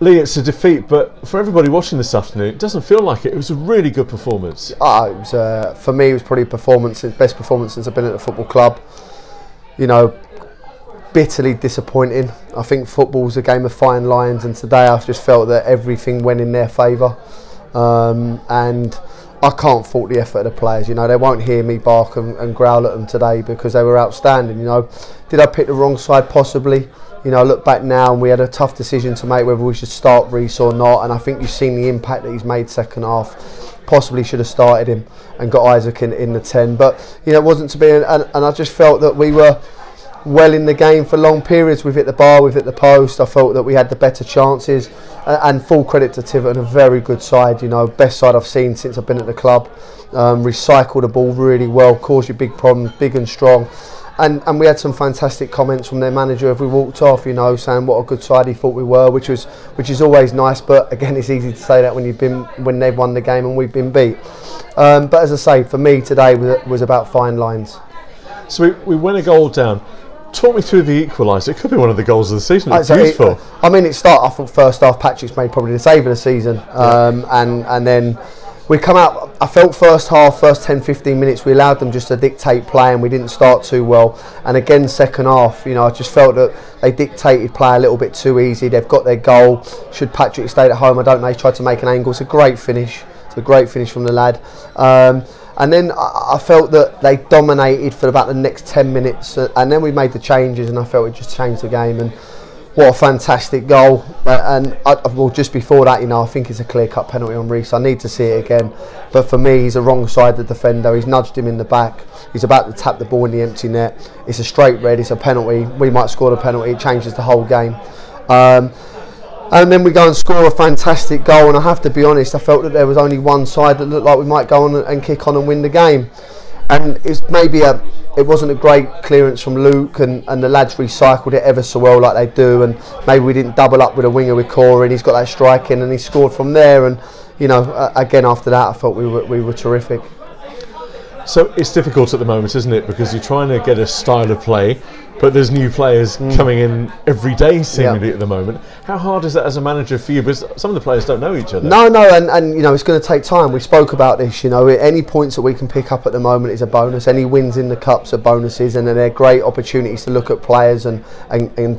Lee, it's a defeat, but for everybody watching this afternoon, it doesn't feel like it. It was a really good performance. It was, for me, it was probably best performance since I've been at the football club. You know, bitterly disappointing. I think football's a game of fine lines, and today I've just felt that everything went in their favour. And I can't fault the effort of the players. You know, they won't hear me bark and growl at them today because they were outstanding. You know, did I pick the wrong side? Possibly. You know, I look back now and we had a tough decision to make whether we should start Reece or not, and I think you've seen the impact that he's made second half. Possibly should have started him and got Isaac in the 10, but you know, it wasn't to be, and I just felt that we were well in the game for long periods. We've hit the bar, we've hit the post. I felt that we had the better chances, and full credit to Tiverton, a very good side, you know, best side I've seen since I've been at the club. Recycle the ball really well, cause you big problems, big and strong. And we had some fantastic comments from their manager as we walked off, you know, saying what a good side he thought we were, which is always nice. But again, it's easy to say that when they've won the game and we've been beat. But as I say, for me today was about fine lines. So we win a goal down. Talk me through the equaliser. It could be one of the goals of the season. It's beautiful. I thought first half Patrick's made probably the save of the season, and then we come out. I felt first half, first 10-15 minutes, we allowed them just to dictate play, and we didn't start too well. And again, second half, you know, I just felt that they dictated play a little bit too easy. They've got their goal. Should Patrick stayed at home, I don't know. He tried to make an angle. It's a great finish. It's a great finish from the lad. And then I felt that they dominated for about the next 10 minutes, and then we made the changes, and I felt it just changed the game. And what a fantastic goal. Well, just before that, you know, I think it's a clear-cut penalty on Reece. I need to see it again. But for me, he's a wrong-sided defender. He's nudged him in the back. He's about to tap the ball in the empty net. It's a straight red. It's a penalty. We might score the penalty. It changes the whole game. And then we go and score a fantastic goal. And I have to be honest, I felt that there was only one side that looked like we might go on and kick on and win the game. And it's maybe it wasn't a great clearance from Luke, and the lads recycled it ever so well like they do, and maybe we didn't double up with a winger with Corey, and he's got that strike in and he scored from there. And you know, again after that I thought we were terrific. So it's difficult at the moment, isn't it, because you're trying to get a style of play, but there's new players coming in every day seemingly at the moment. How hard is that as a manager for you? Because some of the players don't know each other. No, and you know, it's going to take time. We spoke about this, you know, any points that we can pick up at the moment is a bonus. Any wins in the cups are bonuses, and they're great opportunities to look at players and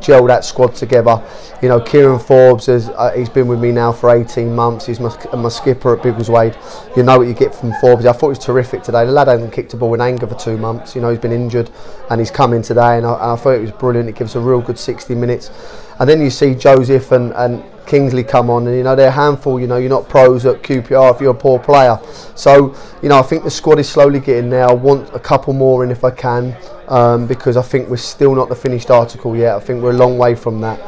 gel that squad together. You know, Kieran Forbes, he's been with me now for 18 months. He's my skipper at Biggleswade. You know what you get from Forbes. I thought he was terrific today. The lad hasn't kicked a ball in anger for 2 months. You know, he's been injured and he's come in today, and I thought it was brilliant. It gives a real good 60 minutes. And then you see Joseph and Kingsley come on, and you know, they're a handful. You know, you're not pros at QPR if you're a poor player. So you know, I think the squad is slowly getting there. I want a couple more in if I can, because I think we're still not the finished article yet. I think we're a long way from that.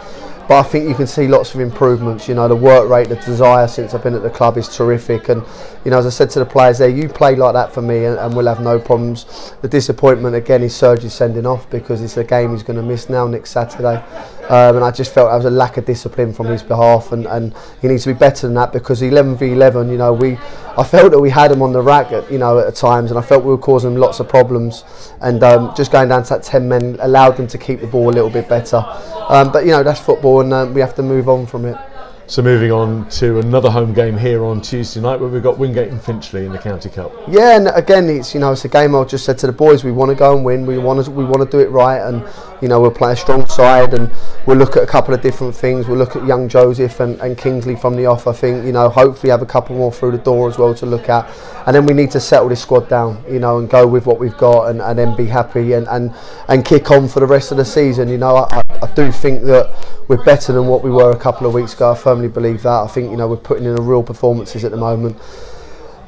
But I think you can see lots of improvements. You know, the work rate, the desire since I've been at the club is terrific. And you know, as I said to the players there, you play like that for me and we'll have no problems. The disappointment again is Sergio sending off, because it's a game he's going to miss now next Saturday. And I just felt there was a lack of discipline from his behalf, and he needs to be better than that, because 11v11, you know, I felt that we had him on the rack at times, and I felt we were causing him lots of problems, and just going down to that 10 men allowed them to keep the ball a little bit better. But you know, that's football, and we have to move on from it. So moving on to another home game here on Tuesday night, where we've got Wingate and Finchley in the County Cup. Yeah, and again, it's a game. I just said to the boys, we want to go and win. We want to do it right, and you know, we'll play a strong side, and we'll look at a couple of different things. We'll look at young Joseph and Kingsley from the off. I think, you know, hopefully have a couple more through the door as well to look at, and then we need to settle this squad down, you know, and go with what we've got, and then be happy and kick on for the rest of the season. You know, I do think that we're better than what we were a couple of weeks ago. I firmly believe that. I think, you know, we're putting in a real performances at the moment.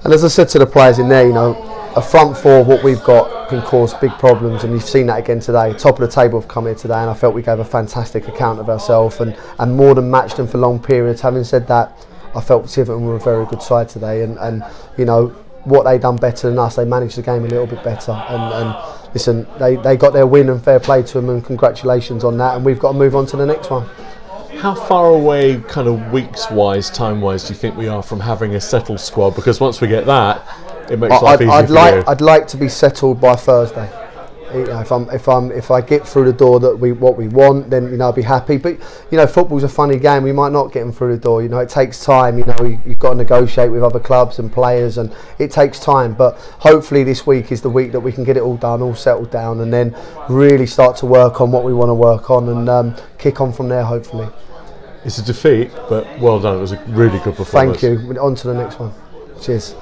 And as I said to the players in there, you know, a front four of what we've got can cause big problems, and you've seen that again today. Top of the table have come here today, and I felt we gave a fantastic account of ourselves and more than matched them for long periods. Having said that, I felt Tiverton were a very good side today, and you know, what they done better than us, they managed the game a little bit better, and listen, they got their win, and fair play to them, and congratulations on that, and we've got to move on to the next one. How far away, kind of weeks-wise, time-wise, do you think we are from having a settled squad? Because once we get that, it makes life easier for you. I'd like to be settled by Thursday. You know, if I get through the door what we want, then, you know, I'll be happy. But, you know, football's a funny game. We might not get them through the door. You know, it takes time. You know, you've got to negotiate with other clubs and players, and it takes time. But hopefully this week is the week that we can get it all done, all settled down, and then really start to work on what we want to work on, and kick on from there, hopefully. It's a defeat, but well done. It was a really good performance. Thank you. On to the next one. Cheers.